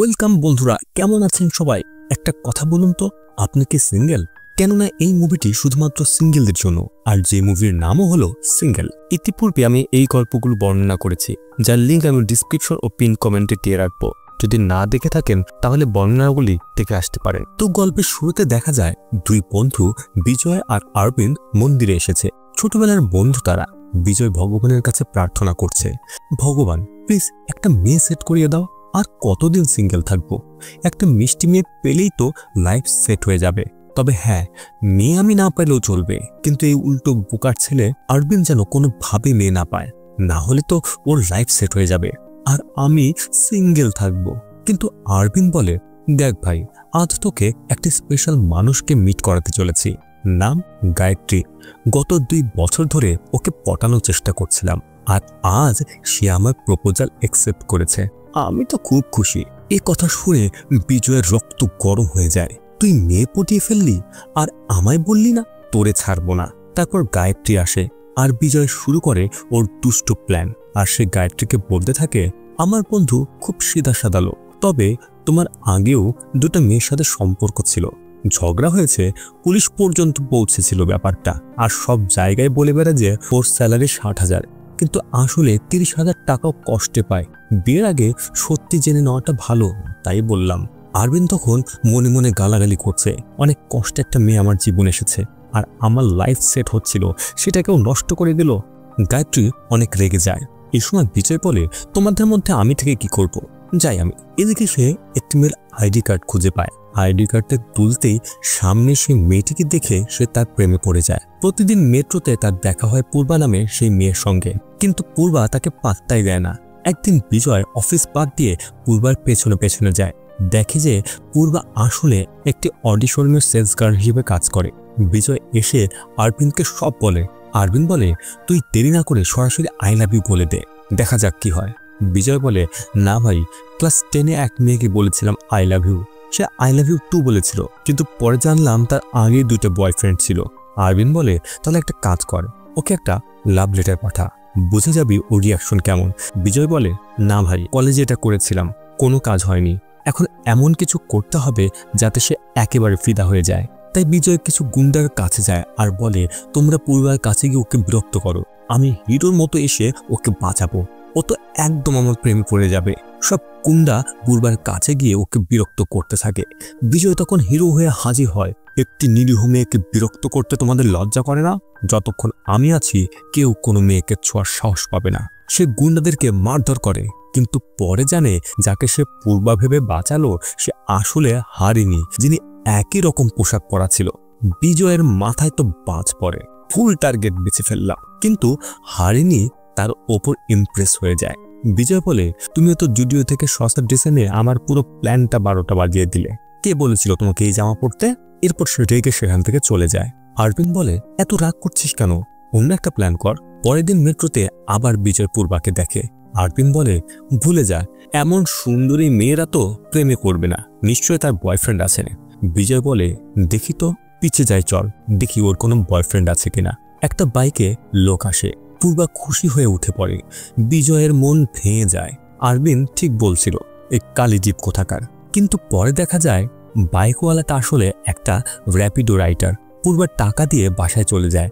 Welcome বন্ধুরা, কেমন আছেন সবাই? একটা কথা বলুন তো, আপনি কি সিঙ্গেল? কেননা এই মুভিটি শুধুমাত্র সিঙ্গেলদের জন্য, আর যে মুভির নামও হলো সিঙ্গেল। ইতিপূর্বে আমি এই গল্পগুলো বর্ণনা করেছি, যার লিঙ্ক আমি ডিসক্রিপশন ও পিন কমেন্টে দিয়ে রাখবো। যদি না দেখে থাকেন তাহলে বর্ণনাগুলি দেখে আসতে পারেন। তো গল্পের শুরুতে দেখা যায় দুই বন্ধু বিজয় আর অরবিন্দ মন্দিরে এসেছে। ছোটবেলার বন্ধু তারা। বিজয় ভগবানের কাছে প্রার্থনা করছে, ভগবান প্লিজ একটা মেয়ে সেট করিয়ে দাও, আর কতদিন সিঙ্গেল থাকবো? একটা মিষ্টি মেয়ে পেলেই তো লাইফ সেট হয়ে যাবে। তবে হ্যাঁ, মেয়ে আমি না পাইলেও চলবে, কিন্তু এই উল্টো বোকার ছেলে অরবিন্দ যেন কোনোভাবে মেয়ে না পায়, না হলে তো ওর লাইফ সেট হয়ে যাবে আর আমি সিঙ্গেল থাকবো। কিন্তু অরবিন্দ বলে, দেখ ভাই, আজ তোকে একটা স্পেশাল মানুষকে মিট করাতে চলেছি, নাম গায়ত্রী। গত 2 বছর ধরে ওকে পটানোর চেষ্টা করছিলাম, আর আজ সে আমার প্রপোজাল অ্যাকসেপ্ট করেছে। আমি তো খুব খুশি। এই কথা শুনে বিজয়ের রক্ত গরম হয়ে যায়। তুই মেয়ে পটিয়ে ফেললি আর আমায় বললি না তোরে ছাড়বো না। তারপর গায়ত্রী আসে আর বিজয় শুরু করে ওর দুষ্ট প্ল্যান। আর সে গায়ত্রীকে বলতে থাকে, আমার বন্ধু খুব সিধা সাদা লোক, তবে তোমার আগেও 2টা মেয়ের সাথে সম্পর্ক ছিল, ঝগড়া হয়েছে, পুলিশ পর্যন্ত পৌঁছেছিল ব্যাপারটা, আর সব জায়গায় বলে বেড়া যে ওর স্যালারি 60,000, কিন্তু আসলে 30,000 টাকাও কষ্টে পায়। বিয়ের আগে সত্যি জেনে নেওয়াটা ভালো, তাই বললাম। অরবিন্দ তখন মনে মনে গালাগালি করছে, অনেক কষ্টে একটা মেয়ে আমার জীবন এসেছে, আর আমার লাইফ সেট হচ্ছিল, সেটাকেও নষ্ট করে দিল। গায়ত্রী অনেক রেগে যায়। এই সময় বিজয় বলে, তোমাদের মধ্যে আমি থেকে কি করব? যাই আমি। এদিকে সে একটি মেয়ের আইডি কার্ড খুঁজে পায়। আইডি কার্ডটা তুলতেই সামনে সেই মেয়েটিকে দেখে সে তার প্রেমে পড়ে যায়। প্রতিদিন মেট্রোতে তার দেখা হয় পূর্বা নামে সেই মেয়ের সঙ্গে, কিন্তু পূর্বা তাকে পাত্তাই দেয় না। একদিন বিজয় অফিস বাদ দিয়ে পূর্বার পেছনে পেছনে যায়, দেখে যে পূর্বা আসলে একটি অডিশনের সেলস গার্ল হিসেবে কাজ করে। বিজয় এসে অরবিন্দকে সব বলে। অরবিন্দ বলে, তুই দেরি না করে সরাসরি আই লাভ ইউ বলে দে, দেখা যাক কি হয়। বিজয় বলে, না ভাই, ক্লাস 10-এ এক মেয়েকে বলেছিলাম আই লাভ ইউ, সে আই লাভ ইউ টু বলেছিল, কিন্তু পরে জানলাম তার আগে 2টা বয়ফ্রেন্ড ছিল। অরবিন্দ বলে, তাহলে একটা কাজ কর, ওকে একটা লাভ লেটার পাঠা, বুঝে যাবি ওর রিয়াকশন কেমন। বিজয় বলে, না ভাই, কলেজে এটা করেছিলাম, কোনো কাজ হয়নি, এখন এমন কিছু করতে হবে যাতে সে একেবারে ফিদা হয়ে যায়। তাই বিজয় কিছু গুন্ডার কাছে যায় আর বলে, তোমরা পূর্বার কাছে গিয়ে ওকে বিরক্ত করো, আমি হিরোর মতো এসে ওকে বাঁচাবো, ও তো একদম আমার প্রেমে পড়ে যাবে। সব গুন্ডা পূর্বার কাছে গিয়ে ওকে বিরক্ত করতে থাকে। বিজয় তখন হিরো হয়ে হাজির হয়। একটি নিরীহ মেয়েকে বিরক্ত করতে তোমাদের লজ্জা করে না? যতক্ষণ আমি আছি কেউ কোনো মেয়েকে ছোঁয়ার সাহস পাবে না। সে গুন্ডাদেরকে মারধর করে, কিন্তু পরে জানে যাকে সে পূর্বা ভেবে বাঁচালো সে আসলে হারিনি, যিনি একই রকম পোশাক পরা ছিল। বিজয়ের মাথায় তো বাজ পড়ে, ফুল টার্গেট বেছে ফেললাম, কিন্তু হারিনি তার ওপর ইমপ্রেস হয়ে যায়। বিজয় বলে, তুমিও তো জুডিও থেকে সস্তা ড্রেস এনে আমার পুরো প্ল্যানটা 12টা বাজিয়ে দিলে, কে বলেছিল তোমাকে এই জামা পরতে? এরপর সে রেগে সেখান থেকে চলে যায়। অরবিন্দ বলে, এত রাগ করছিস কেন, অন্য একটা প্ল্যান কর। পরের দিন মেট্রোতে আবার বিজয় পূর্বাকে দেখে। অরবিন্দ বলে, ভুলে যা, এমন সুন্দরী মেয়েরা তো প্রেমে করবে না, নিশ্চয়ই তার বয়ফ্রেন্ড আছে। বিজয় বলে, দেখি তো, পিছে যাই চল, দেখি ওর কোনো বয়ফ্রেন্ড আছে কিনা। একটা বাইকে লোক আসে, পূর্বা খুশি হয়ে উঠে পড়ে। বিজয়ের মন ভেঙে যায়। অরবিন্দ ঠিক বলছিল, এই কালিজীব কোথাকার। কিন্তু পরে দেখা যায় বাইকওয়ালাটা আসলে একটা র্যাপিডো রাইডার। পূর্বার টাকা দিয়ে বাসায় চলে যায়।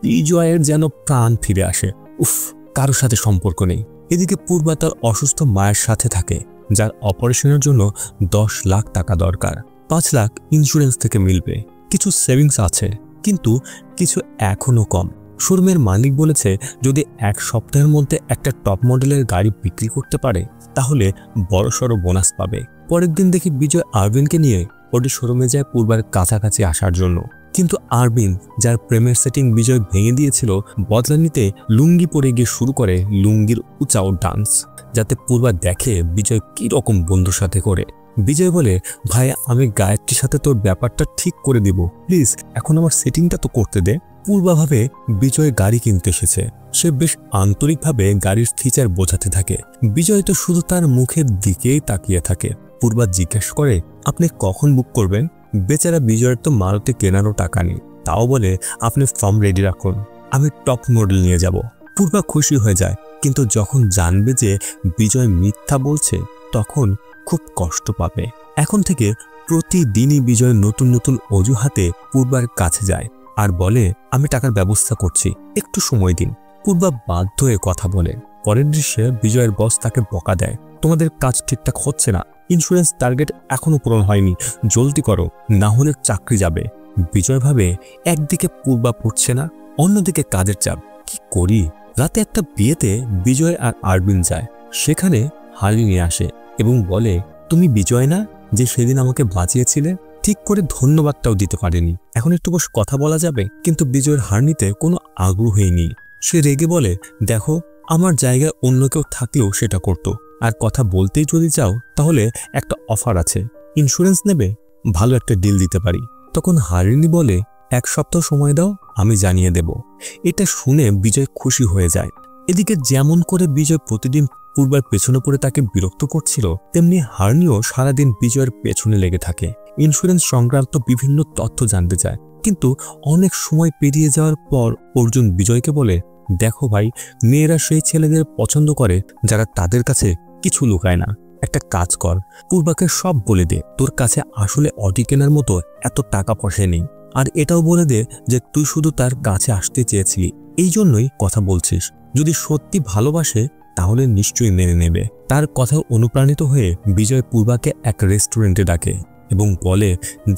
বিজয়ের যেন প্রাণ ফিরে আসে। উফ, কারোর সাথে সম্পর্ক নেই। এদিকে পূর্বা তার অসুস্থ মায়ের সাথে থাকে, যার অপারেশনের জন্য 10 লাখ টাকা দরকার। 5 লাখ ইন্স্যুরেন্স থেকে মিলবে, কিছু সেভিংস আছে, কিন্তু কিছু এখনো কম। শোরুমের মালিক বলেছে যদি 1 সপ্তাহের মধ্যে একটা টপ মডেলের গাড়ি বিক্রি করতে পারে তাহলে বড়সড় বোনাস পাবে। পরের দিন দেখি বিজয় অরবিন্দকে নিয়ে ওটি শোরুমে যায় পূর্বার কাছাকাছি আসার জন্য, কিন্তু অরবিন্দ, যার প্রেমের সেটিং বিজয় ভেঙে দিয়েছিল, বদলা নিতে লুঙ্গি পরে গিয়ে শুরু করে লুঙ্গির উঁচাও ডান্স, যাতে পূর্বা দেখে বিজয় কি রকম বন্ধুর সাথে করে। বিজয় বলে, ভাই, আমি গায়ত্রীর সাথে তোর ব্যাপারটা ঠিক করে দিব, প্লিজ এখন আমার সেটিংটা তো করতে দে। পূর্বা ভাবে বিজয় গাড়ি কিনতে এসেছে। সে বেশ আন্তরিকভাবে গাড়ির ফিচার বোঝাতে থাকে। বিজয় তো শুধু তার মুখের দিকেই তাকিয়ে থাকে। পূর্বা জিজ্ঞেস করে, আপনি কখন বুক করবেন? বেচারা বিজয়ের তো মারুতি কেনারও টাকা নেই, তাও বলে, আপনি ফর্ম রেডি রাখুন, আমি টপ মডেল নিয়ে যাব। পূর্বা খুশি হয়ে যায়, কিন্তু যখন জানবে যে বিজয় মিথ্যা বলছে তখন খুব কষ্ট পাবে। এখন থেকে প্রতিদিনই বিজয় নতুন নতুন অজুহাতে পূর্বার কাছে যায় আর বলে আমি টাকার ব্যবস্থা করছি, একটু সময় দিন। পূর্বা বাধ্য হয়ে কথা বলে। পরের দৃশ্যে বিজয়ের বস তাকে বকা দেয়, তোমাদের কাজ ঠিকঠাক হচ্ছে না, ইন্স্যুরেন্স টার্গেট এখনো পূরণ হয়নি, জলদি করো, না হলে চাকরি যাবে। বিজয় ভাবে একদিকে পূর্বা পড়ছে না, অন্যদিকে কাজের চাপ, কি করি। রাতে একটা বিয়েতে বিজয় আর আরবিন যায়। সেখানে হারিনি আসে এবং বলে তুমি বিজয় না যে সেদিন আমাকে বাঁচিয়েছিলে? ঠিক করে ধন্যবাদটাও দিতে পারেনি, এখন একটু বসে কথা বলা যাবে? কিন্তু বিজয়ের হারনিতে কোনো আগ্রহই নেই। সে রেগে বলে দেখো, আমার জায়গায় অন্য কেউ থাকলেও সেটা করতো, আর কথা বলতেই যদি চাও তাহলে একটা অফার আছে, ইন্স্যুরেন্স নেবে, ভালো একটা ডিল দিতে পারি। তখন হারিনি বলে 1 সপ্তাহ সময় দাও, আমি জানিয়ে দেব। এটা শুনে বিজয় খুশি হয়ে যায়। এদিকে যেমন করে বিজয় প্রতিদিন পূর্বার পেছনে পড়ে তাকে বিরক্ত করছিল, তেমনি হার্নিও সারাদিন বিজয়ের পেছনে লেগে থাকে। ইন্স্যুরেন্স সংক্রান্ত বিভিন্ন তথ্য জানতে চায়, কিন্তু অনেক সময় পেরিয়ে যাওয়ার পর অর্জুন বিজয়কে বলে দেখো ভাই, মেয়েরা সেই ছেলেদের পছন্দ করে যারা তাদের কাছে কিছু লুকায় না। একটা কাজ কর, পূর্বাকে সব বলে দে তোর কাছে আসলে অডি কেনার মতো এত টাকা পয়সা নেই, আর এটাও বলে দে যে তুই শুধু তার কাছে আসতে চেয়েছিলি, এই জন্যই কথা বলছিস। যদি সত্যি ভালোবাসে তাহলে নিশ্চয়ই মেনে নেবে। তার কথা অনুপ্রাণিত হয়ে বিজয় পূর্বাকে এক রেস্টুরেন্টে ডাকে এবং বলে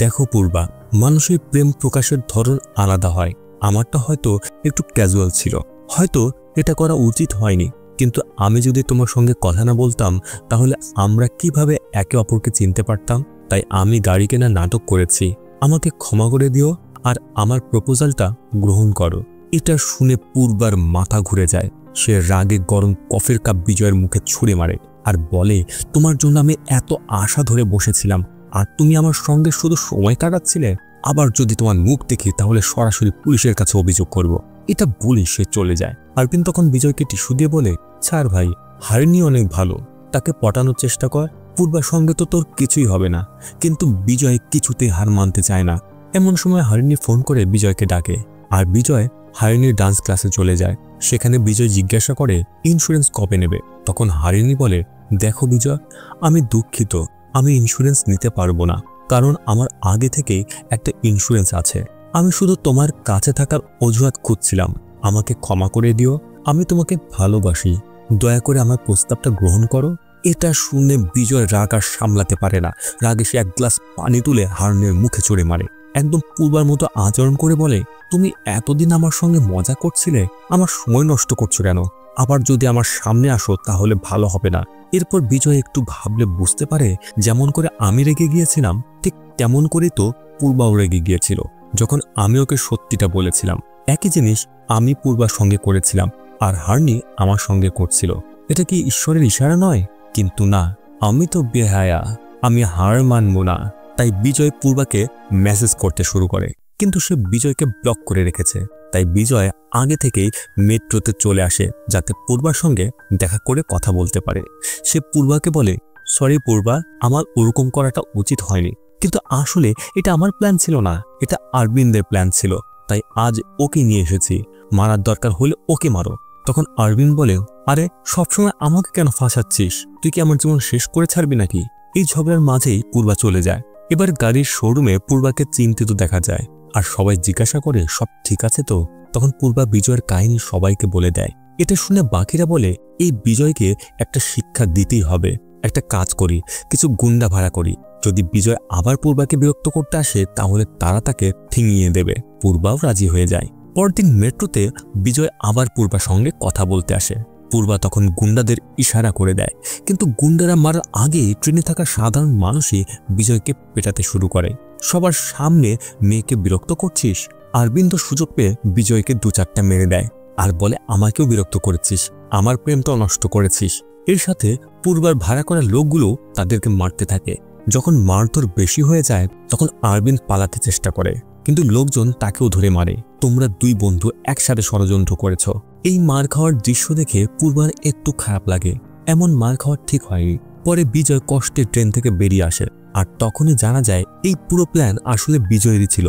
দেখো পূর্বা, মানুষের প্রেম প্রকাশের ধরন আলাদা হয়, আমারটা হয়তো একটু ক্যাজুয়াল ছিল, হয়তো এটা করা উচিত হয়নি, কিন্তু আমি যদি তোমার সঙ্গে কথা না বলতাম তাহলে আমরা কিভাবে একে অপরকে চিনতে পারতাম? তাই আমি গাড়ি কেনার নাটক করেছি, আমাকে ক্ষমা করে দিও আর আমার প্রপোজালটা গ্রহণ করো। এটা শুনে পূর্বার মাথা ঘুরে যায়। সে রাগে গরম কফির কাপ বিজয়ের মুখে ছুঁড়ে মারে আর বলে তোমার জন্য আমি এত আশা ধরে বসেছিলাম, আর তুমি আমার সঙ্গে শুধু সময় কাটাচ্ছিলে। আবার যদি তোমার মুখ দেখি তাহলে সরাসরি পুলিশের কাছে অভিযোগ করব। এটা বলে সে চলে যায়। আরবিন তখন বিজয়কে টিস্যু দিয়ে বলে ছাড় ভাই, হারিনি অনেক ভালো, তাকে পটানোর চেষ্টা কর, পূর্বার সঙ্গে তো তোর কিছুই হবে না। কিন্তু বিজয় কিছুতেই হার মানতে চায় না। এমন সময় হারিনি ফোন করে বিজয়কে ডাকে, আর বিজয় হারিনির ডান্স ক্লাসে চলে যায়। সেখানে বিজয় জিজ্ঞাসা করে ইন্স্যুরেন্স কবে নেবে। তখন হারিনি বলে দেখো বিজয়, আমি দুঃখিত, আমি ইন্স্যুরেন্স নিতে পারবো না, কারণ আমার আগে থেকেই একটা ইন্স্যুরেন্স আছে। আমি শুধু তোমার কাছে থাকার অজুহাত খুঁজছিলাম, আমাকে ক্ষমা করে দিও, আমি তোমাকে ভালোবাসি, দয়া করে আমার প্রস্তাবটা গ্রহণ করো। এটা শুনে বিজয় রাগ আর সামলাতে পারে না। রাগে সে এক গ্লাস পানি তুলে হারিনির মুখে ছুঁড়ে মারে, একদম পূর্বার মতো আচরণ করে বলে তুমি এতদিন আমার সঙ্গে মজা করছিলে, আমার সময় নষ্ট করছো কেন? আবার যদি আমার সামনে আসো তাহলে ভালো হবে না। এরপর বিজয় একটু ভাবলে বুঝতে পারে যেমন করে আমি রেগে গিয়েছিলাম ঠিক তেমন করেই তো পূর্বাও রেগে গিয়েছিল যখন আমি ওকে সত্যিটা বলেছিলাম। একই জিনিস আমি পূর্বার সঙ্গে করেছিলাম আর হারিনি আমার সঙ্গে করছিল। এটা কি ঈশ্বরের ইশারা নয়? কিন্তু না, আমি তো বেহায়া, আমি হার মানব না। তাই বিজয় পূর্বাকে মেসেজ করতে শুরু করে, কিন্তু সে বিজয়কে ব্লক করে রেখেছে। তাই বিজয় আগে থেকেই মেট্রোতে চলে আসে যাতে পূর্বার সঙ্গে দেখা করে কথা বলতে পারে। সে পূর্বাকে বলে সরি পূর্বা, আমার ওরকম করাটা উচিত হয়নি, কিন্তু আসলে এটা আমার প্ল্যান ছিল না, এটা আরবিনদের প্ল্যান ছিল, তাই আজ ওকে নিয়ে এসেছি, মারার দরকার হলে ওকে মারো। তখন আরবিন বলে আরে সবসময় আমাকে কেন ফাঁসাচ্ছিস, তুই কি আমার জীবন শেষ করে ছাড়বি নাকি? এই ঝগড়ার মাঝেই পূর্বা চলে যায়। এবার গাড়ির শোরুমে পূর্বাকে চিন্তিত দেখা যায় আর সবাই জিজ্ঞাসা করে সব ঠিক আছে তো? তখন পূর্বা বিজয়ের কাহিনী সবাইকে বলে দেয়। এটা শুনে বাকিরা বলে এই বিজয়কে একটা শিক্ষা দিতেই হবে, একটা কাজ করি, কিছু গুন্ডা ভাড়া করি, যদি বিজয় আবার পূর্বাকে বিরক্ত করতে আসে তাহলে তারা তাকে ঠিঙিয়ে দেবে। পূর্বাও রাজি হয়ে যায়। পরদিন মেট্রোতে বিজয় আবার পূর্বার সঙ্গে কথা বলতে আসে। পূর্বা তখন গুন্ডাদের ইশারা করে দেয়, কিন্তু গুন্ডারা মারার আগে ট্রেনে থাকা সাধারণ মানুষই বিজয়কে পেটাতে শুরু করে। সবার সামনে মেয়েকে বিরক্ত করছিস। আরবিন্দ সুযোগ পেয়ে বিজয়কে 2-4টা মেরে দেয় আর বলে আমাকেও বিরক্ত করেছিস, আমার প্রেমটাও নষ্ট করেছিস। এর সাথে পূর্বার ভাড়া করা লোকগুলো তাদেরকে মারতে থাকে। যখন মারধর বেশি হয়ে যায় তখন আরবিন্দ পালাতে চেষ্টা করে, কিন্তু লোকজন তাকেও ধরে মারে। তোমরা 2 বন্ধু একসাথে ষড়যন্ত্র করেছ। এই মার খাওয়ার দৃশ্য দেখে পূর্বার একটু খারাপ লাগে, এমন মার খাওয়ার ঠিক হয়নি। পরে বিজয় কষ্টে ট্রেন থেকে বেরিয়ে আসে আর তখনই জানা যায় এই পুরো প্ল্যান আসলে বিজয়েরই ছিল।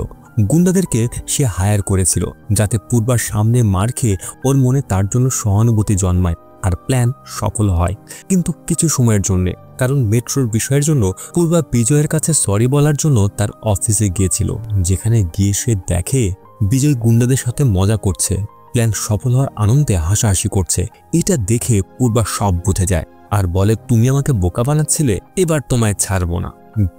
গুন্ডাদেরকে সে হায়ার করেছিল যাতে পূর্বার সামনে মার খেয়ে ওর মনে তার জন্য সহানুভূতি জন্মায় আর প্ল্যান সফল হয়, কিন্তু কিছু সময়ের জন্য। কারণ মেট্রোর বিষয়ের জন্য পূর্বা বিজয়ের কাছে সরি বলার জন্য তার অফিসে গিয়েছিল, যেখানে গিয়ে সে দেখে বিজয় গুন্ডাদের সাথে মজা করছে, প্ল্যান সফল হওয়ার আনন্দে হাসাহাসি করছে। এটা দেখে পূর্বা সব বুঝে যায় আর বলে, তুমি আমাকে বোকা বানাচ্ছিলে, এবার তোমায় ছাড়বো না।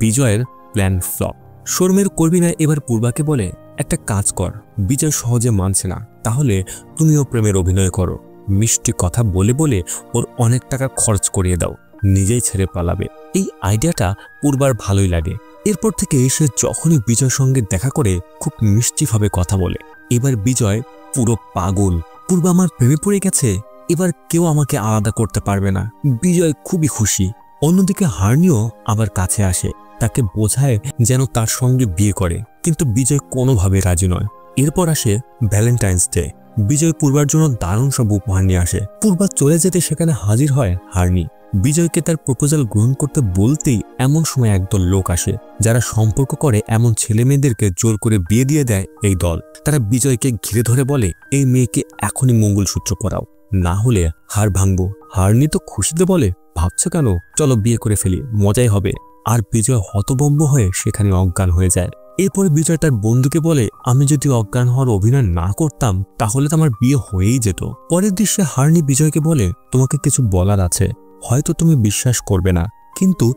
বিজয়ের প্ল্যান ফ্লপ। শোরুমের কর্মীরা এবার পূর্বাকে বলে, একটা কাজ কর, বিজয় সহজে মানছে না, তাহলে তুমিও প্রেমের অভিনয় করো। মিষ্টি কথা বলে বলে ওর অনেক টাকা খরচ করিয়ে দাও, নিজেই ছেড়ে পালাবে। এই আইডিয়াটা পূর্বার ভালোই লাগে। এরপর থেকে সে যখনই বিজয়ের সঙ্গে দেখা করে খুব মিষ্টিভাবে কথা বলে। এবার বিজয় পুরো পাগল, পূর্বা আমার প্রেমে পড়ে গেছে, এবার কেউ আমাকে আলাদা করতে পারবে না। বিজয় খুবই খুশি। অন্যদিকে হার্নিও আবার কাছে আসে, তাকে বোঝায় যেন তার সঙ্গে বিয়ে করে, কিন্তু বিজয় কোনোভাবে রাজি নয়। এরপর আসে ভ্যালেন্টাইন্স ডে। বিজয় পূর্বার জন্য দারুণ সব উপহার নিয়ে আসে। পূর্বা চলে যেতে সেখানে হাজির হয় হার্নি। বিজয়কে তার প্রপোজাল গ্রহণ করতে বলতেই এমন সময় একদল লোক আসে, যারা সম্পর্ক করে এমন ছেলে মেয়েদেরকে জোর করে বিয়ে দিয়ে দেয় এই দল। তারা বিজয়কে ঘিরে ধরে বলে, এই মেয়েকে এখনই মঙ্গলসূত্র পরাও, না হলে হাড় ভাঙবো। হার্নি তো খুশিতে বলে, ভাবছো কেন, চলো বিয়ে করে ফেলি, মজাই হবে। আর বিজয় হতভম্ব হয়ে সেখানে অজ্ঞান হয়ে যায়। এরপরে বিজয় তার বন্ধুকে বলে, আমি যদি অজ্ঞান হওয়ার অভিনয় না করতাম তাহলে তো আমার বিয়ে হয়েই যেত। পরের দৃশ্যে হার্নি বিজয়কে বলে, তোমাকে কিছু বলার আছে, হয়তো তুমি বিশ্বাস করবে না, কিন্তু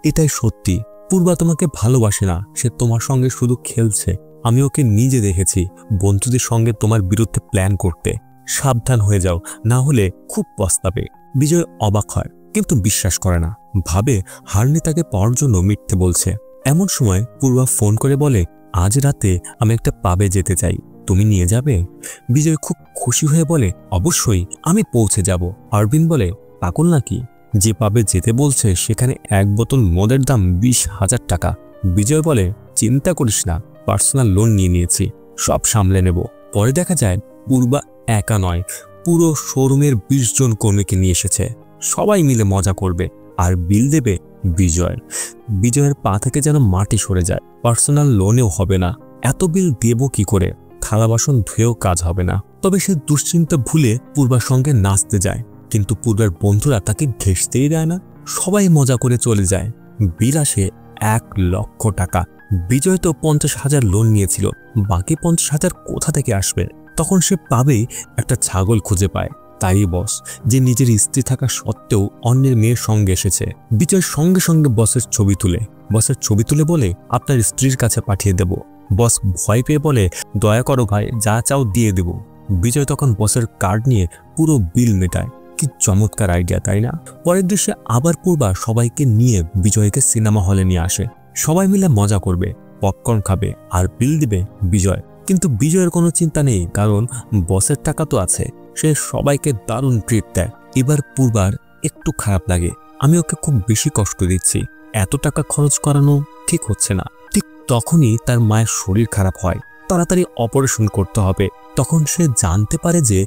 এটাই সত্যি। পূর্বা তোমাকে ভালোবাসে না, সে তোমার সঙ্গে শুধু খেলছে। আমি ওকে নিজে দেখেছি বন্ধুদের সঙ্গে তোমার বিরুদ্ধে প্ল্যান করতে। সাবধান হয়ে যাও, না হলে খুব পস্তাবে। বিজয় অবাক হয়, কিন্তু বিশ্বাস করে না, ভাবে হার্নি তাকে পাওয়ার জন্য মিথ্যে বলছে। এমন সময় পূর্বা ফোন করে বলে, আজ রাতে আমি একটা পাবে যেতে চাই, তুমি নিয়ে যাবে? বিজয় খুব খুশি হয়ে বলে, অবশ্যই, আমি পৌঁছে যাব। আরবিন বলে, পাগল নাকি, যে পাবে যেতে বলছে সেখানে এক বোতল মদের দাম 20,000 টাকা। বিজয় বলে, চিন্তা করিস না, পার্সোনাল লোন নিয়ে নিয়েছি, সব সামলে নেব। পরে দেখা যায় পূর্বা একা নয়, পুরো শোরুমের 20 জন কর্মীকে নিয়ে এসেছে। সবাই মিলে মজা করবে আর বিল দেবে বিজয়। বিজয়ের পা থেকে যেন মাটি সরে যায়। পার্সোনাল লোনেও হবে না, এত বিল দেব কি করে, থালা বাসন ধুয়েও কাজ হবে না। তবে সে দুশ্চিন্তা ভুলে পূর্বার সঙ্গে নাচতে যায়, কিন্তু পূর্বের বন্ধুরা তাকে ঘেঁষতেই দেয় না। সবাই মজা করে চলে যায়। বিল আসে 1 লক্ষ টাকা। বিজয় তো 50,000 লোন নিয়েছিল, বাকি 50,000 কোথা থেকে আসবে? তখন সে পাবেই একটা ছাগল খুঁজে পায়। তাই বস, যে নিজের স্ত্রী থাকা সত্ত্বেও অন্যের মেয়ের সঙ্গে এসেছে। বিজয় সঙ্গে সঙ্গে বসের ছবি তুলে বলে, আপনার স্ত্রীর কাছে পাঠিয়ে দেব। বস ভয় পেয়ে বলে, দয়া করো ভাই, যা চাও দিয়ে দেব। বিজয় তখন বসের কার্ড নিয়ে পুরো বিল মেটায়। কি চমৎকার আইডিয়া, তাই না? পরের দৃশ্যে আবার পূর্বা সবাইকে নিয়ে বিজয়কে সিনেমা হলে নিয়ে আসে। সবাই মিলে মজা করবে, পপকর্ন খাবে আর বিল দিবে বিজয়। কিন্তু বিজয়ের কোনো চিন্তা নেই, কারণ বসের টাকা তো আছে। সে সবাইকে দারুণ ট্রিট দেয়। এবার পূর্বার একটু খারাপ লাগে, আমি ওকে খুব বেশি কষ্ট দিচ্ছি, এত টাকা খরচ করানো ঠিক হচ্ছে না। ঠিক তখনই তার মায়ের শরীর খারাপ হয়, তাড়াতাড়ি অপারেশন করতে হবে। তখন সে জানতে পারে যে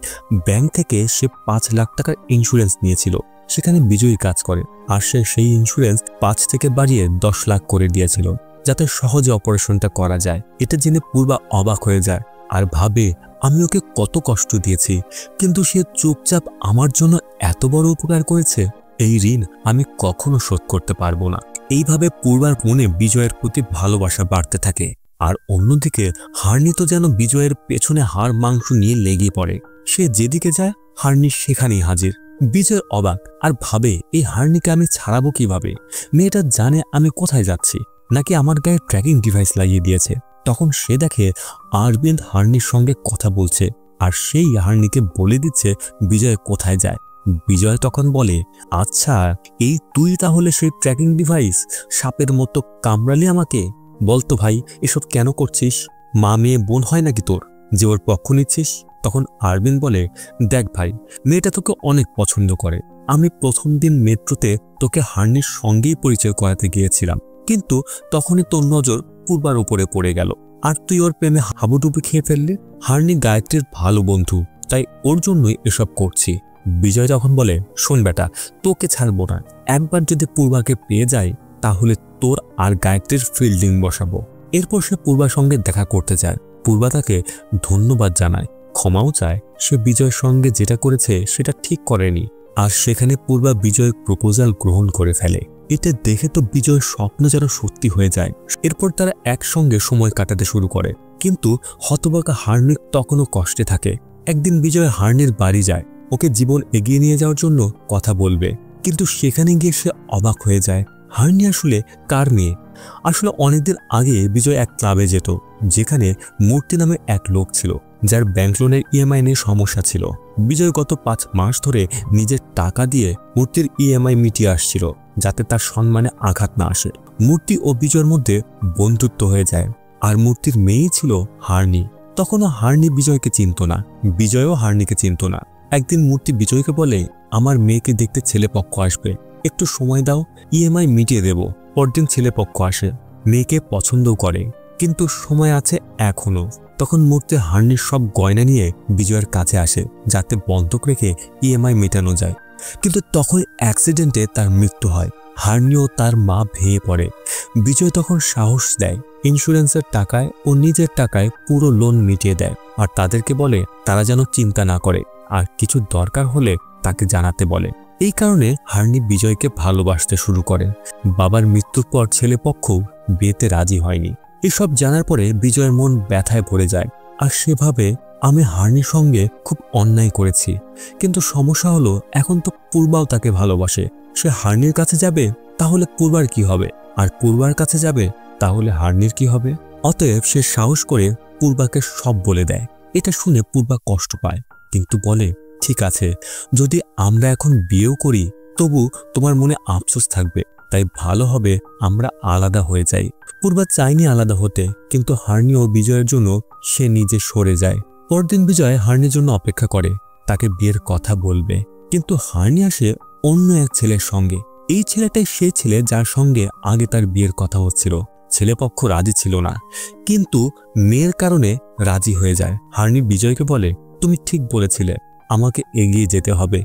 ব্যাংক থেকে সে 5 লাখ টাকার ইন্স্যুরেন্স নিয়েছিল, সেখানে বিজয়ী কাজ করে। আর সে সেই ইন্স্যুরেন্স 5 থেকে বাড়িয়ে 10 লাখ করে দিয়েছিল, যাতে সহজে অপারেশনটা করা যায়। এটা জেনে পূর্বা অবাক হয়ে যায় আর ভাবে, আমি ওকে কত কষ্ট দিয়েছি, কিন্তু সে চুপচাপ আমার জন্য এত বড় উপকার করেছে। এই ঋণ আমি কখনো শোধ করতে পারবো না। এইভাবে পূর্বার মনে বিজয়ের প্রতি ভালোবাসা বাড়তে থাকে। আর অন্যদিকে হার্নি তো যেন বিজয়ের পেছনে হাড় মাংস নিয়ে লেগে পড়ে। সে যেদিকে যায় হার্নি সেখানেই হাজির। বিজয় অবাক আর ভাবে, এই হার্নিকে আমি ছাড়াবো কিভাবে? মেয়েটা জানে আমি কোথায় যাচ্ছি, নাকি আমার গায়ে ট্র্যাকিং ডিভাইস লাগিয়ে দিয়েছে? তখন সে দেখে আরবিন্দ হার্নির সঙ্গে কথা বলছে, আর সেই হার্নিকে বলে দিচ্ছে বিজয় কোথায় যায়। বিজয় তখন বলে, আচ্ছা, এই তুই তাহলে সেই ট্র্যাকিং ডিভাইস? সাপের মতো কামড়ালি আমাকে। বলতো ভাই, এসব কেন করছিস? মা মেয়ে বোন হয় নাকি তোর যে ওর পক্ষ নিচ্ছিস? তখন আরবিন্দ বলে, দেখ ভাই, মেয়েটা তোকে অনেক পছন্দ করে। আমি প্রথম দিন মেট্রোতে তোকে হার্নির সঙ্গেই পরিচয় করাতে গিয়েছিলাম, কিন্তু তখনই তোর নজর পূর্বার উপরে পড়ে গেল, আর তুই ওর প্রেমে হাবুডুবু খেয়ে ফেললি। হার্নি গায়ত্রীর ভালো বন্ধু, তাই ওর জন্যই এসব করছি। বিজয় তখন বলে, শোন বেটা, তোকে ছাড়বো না। একবার যদি পূর্বাকে পেয়ে যায় তাহলে তোর আর গায়ত্রীর ফিল্ডিং বসাবো। এরপর সে পূর্বার সঙ্গে দেখা করতে যায়। পূর্বা তাকে ধন্যবাদ জানায়, ক্ষমাও চায়। সে বিজয়ের সঙ্গে যেটা করেছে সেটা ঠিক করেনি, আর সেখানে পূর্বা বিজয় প্রপোজাল গ্রহণ করে ফেলে। এটা দেখে তো বিজয়ের স্বপ্ন যেন সত্যি হয়ে যায়। এরপর তারা একসঙ্গে সময় কাটাতে শুরু করে, কিন্তু হতবাকা হার্নি তখনও কষ্টে থাকে। একদিন বিজয় হার্নির বাড়ি যায়, ওকে জীবন এগিয়ে নিয়ে যাওয়ার জন্য কথা বলবে, কিন্তু সেখানে গিয়ে সে অবাক হয়ে যায়। হার্নি আসলে কার মেয়ে? আসলে অনেকদিন আগে বিজয় এক ক্লাবে যেত, যেখানে মূর্তি নামে এক লোক ছিল, যার ব্যাংক লোনের ইএমআই নিয়ে সমস্যা ছিল। বিজয় গত 5 মাস ধরে নিজের টাকা দিয়ে মূর্তির ইএমআই মিটিয়ে আসছিল, যাতে তার সম্মানে আঘাত না আসে। মূর্তি ও বিজয়ের মধ্যে বন্ধুত্ব হয়ে যায়, আর মূর্তির মেয়েই ছিল হার্নি। তখনও হার্নি বিজয়কে চিনত না, বিজয়ও হার্নিকে চিনত না। একদিন মূর্তি বিজয়কে বলে, আমার মেয়েকে দেখতে ছেলেপক্ষ আসবে, একটু সময় দাও, ইএমআই মিটিয়ে দেব। পরদিন ছেলেপক্ষ আসে, মেয়েকে পছন্দও করে, কিন্তু সময় আছে এখনো। তখন মূর্তি হার্নির সব গয়না নিয়ে বিজয়ের কাছে আসে, যাতে বন্ধক রেখে ইএমআই মেটানো যায়। কিন্তু তখন অ্যাক্সিডেন্টে তার মৃত্যু হয়। হার্নি ও তার মা ভেঙে পড়ে। বিজয় তখন সাহস দেয়, ইন্স্যুরেন্সের টাকায় ও নিজের টাকায় পুরো লোন মিটিয়ে দেয়, আর তাদেরকে বলে তারা যেন চিন্তা না করে, আর কিছু দরকার হলে তাকে জানাতে বলে। এই কারণে হার্নি বিজয়কে ভালোবাসতে শুরু করে। বাবার মৃত্যুর পর ছেলেপক্ষও বিয়েতে রাজি হয়নি। এসব জানার পরে বিজয়ের মন ব্যথায় ভরে যায়, আর সেভাবে আমি হার্নির সঙ্গে খুব অন্যায় করেছি। কিন্তু সমস্যা হলো, এখন তো পূর্বাও তাকে ভালোবাসে। সে হার্নির কাছে যাবে, তাহলে পূর্বার কি হবে? আর পূর্বার কাছে যাবে, তাহলে হার্নির কি হবে? অতএব সে সাহস করে পূর্বাকে সব বলে দেয়। এটা শুনে পূর্বা কষ্ট পায়, কিন্তু বলে, ঠিক আছে, যদি আমরা এখন বিয়েও করি, তবু তোমার মনে আফসোস থাকবে, তাই ভালো হবে আমরা আলাদা হয়ে যাই। পূর্বা চায়নি আলাদা হতে, কিন্তু হার্নি ও বিজয়ের জন্য সে নিজে সরে যায়। পরদিন বিজয় হার্নির জন্য অপেক্ষা করে, তাকে বিয়ের কথা বলবে, কিন্তু হার্নি আসে অন্য এক ছেলের সঙ্গে। এই ছেলেটাই সেই ছেলে যার সঙ্গে আগে তার বিয়ের কথা হচ্ছিল। ছেলেপক্ষ রাজি ছিল না, কিন্তু মেয়ের কারণে রাজি হয়ে যায়। হার্নি বিজয়কে বলে, তুমি ঠিক বলেছিলে, আমাকে এগিয়ে যেতে হবে।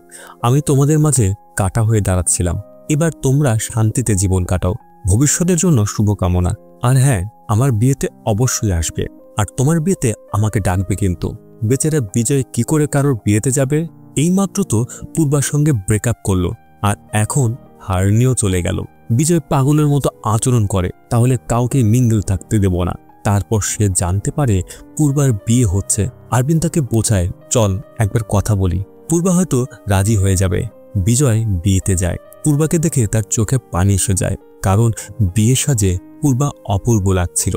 আমি তোমাদের মাঝে কাটা হয়ে দাঁড়াচ্ছিলাম, এবার তোমরা শান্তিতে জীবন কাটাও। ভবিষ্যতের জন্য শুভকামনা। আর হ্যাঁ, আমার বিয়েতে অবশ্যই আসবে, আর তোমার বিয়েতে আমাকে ডাকবে। কিন্তু বেচারা বিজয় কি করে কারোর বিয়েতে যাবে? এইমাত্র তো পূর্বার সঙ্গে ব্রেকআপ করলো, আর এখন হার্নিও চলে গেল। বিজয় পাগলের মতো আচরণ করে, তাহলে কাউকে মিঙ্গল থাকতে দেব না। তারপর সে জানতে পারে পূর্বার বিয়ে হচ্ছে। আরবিন তাকে বোঝায়, চল একবার কথা বলি, পূর্বা হয়তো রাজি হয়ে যাবে। বিজয় বিয়েতে যায়। পূর্বাকে দেখে তার চোখে পানি এসে যায়, কারণ বিয়ে সাজে পূর্বা অপূর্ব লাগছিল।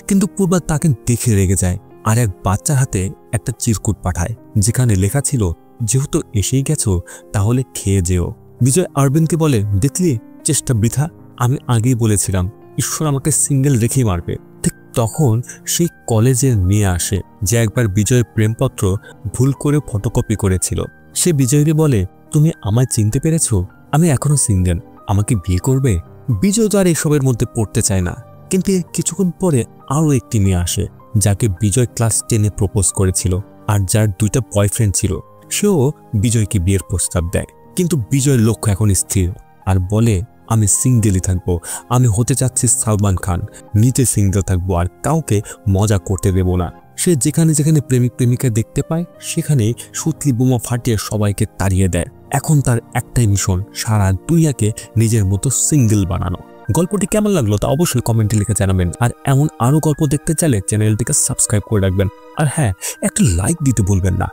কিন্তু পূর্বা তাকে দেখে রেগে যায়, আর এক বাচ্চার হাতে একটা চিরকুট পাঠায়, যেখানে লেখা ছিল, যেহেতু এসেই গেছো, তাহলে খেয়ে যেও। বিজয় আরবিনকে বলে, দেখলি, চেষ্টা বৃথা। আমি আগেই বলেছিলাম ঈশ্বর আমাকে সিঙ্গেল রেখেই মারবে। ঠিক তখন সেই কলেজের মেয়ে আসে, যে একবার বিজয়ের প্রেমপত্র ভুল করে ফটোকপি করেছিল। সে বিজয়কে বলে, তুমি আমায় চিনতে পেরেছো? আমি এখনো সিঙ্গেল, আমাকে বিয়ে করবে? বিজয় তো আর এসবের মধ্যে পড়তে চায় না। কিন্তু কিছুক্ষণ পরে আরও একটি মেয়ে আসে, যাকে বিজয় ক্লাস 10-এ প্রপোজ করেছিল, আর যার 2টা বয়ফ্রেন্ড ছিল। সেও বিজয়কে বিয়ের প্রস্তাব দেয়, কিন্তু বিজয়ের লক্ষ্য এখন স্থির, আর বলে, আমি সিঙ্গেলই থাকবো। আমি হতে চাচ্ছি সালমান খান, নিজে সিঙ্গেল থাকবো, আর কাউকে মজা করতে দেব না। সে যেখানে যেখানে প্রেমিক প্রেমিকা দেখতে পায়, সেখানে সুতলি বোমা ফাটিয়ে সবাইকে তাড়িয়ে দেয়। এখন তার একটাই মিশন, সারা দুনিয়াকে নিজের মতো সিঙ্গেল বানানো। গল্পটি কেমন লাগলো তা অবশ্যই কমেন্টে লিখে জানাবেন, আর এমন আরও গল্প দেখতে চাইলে চ্যানেলটিকে সাবস্ক্রাইব করে রাখবেন। আর হ্যাঁ, একটা লাইক দিতে ভুলবেন না।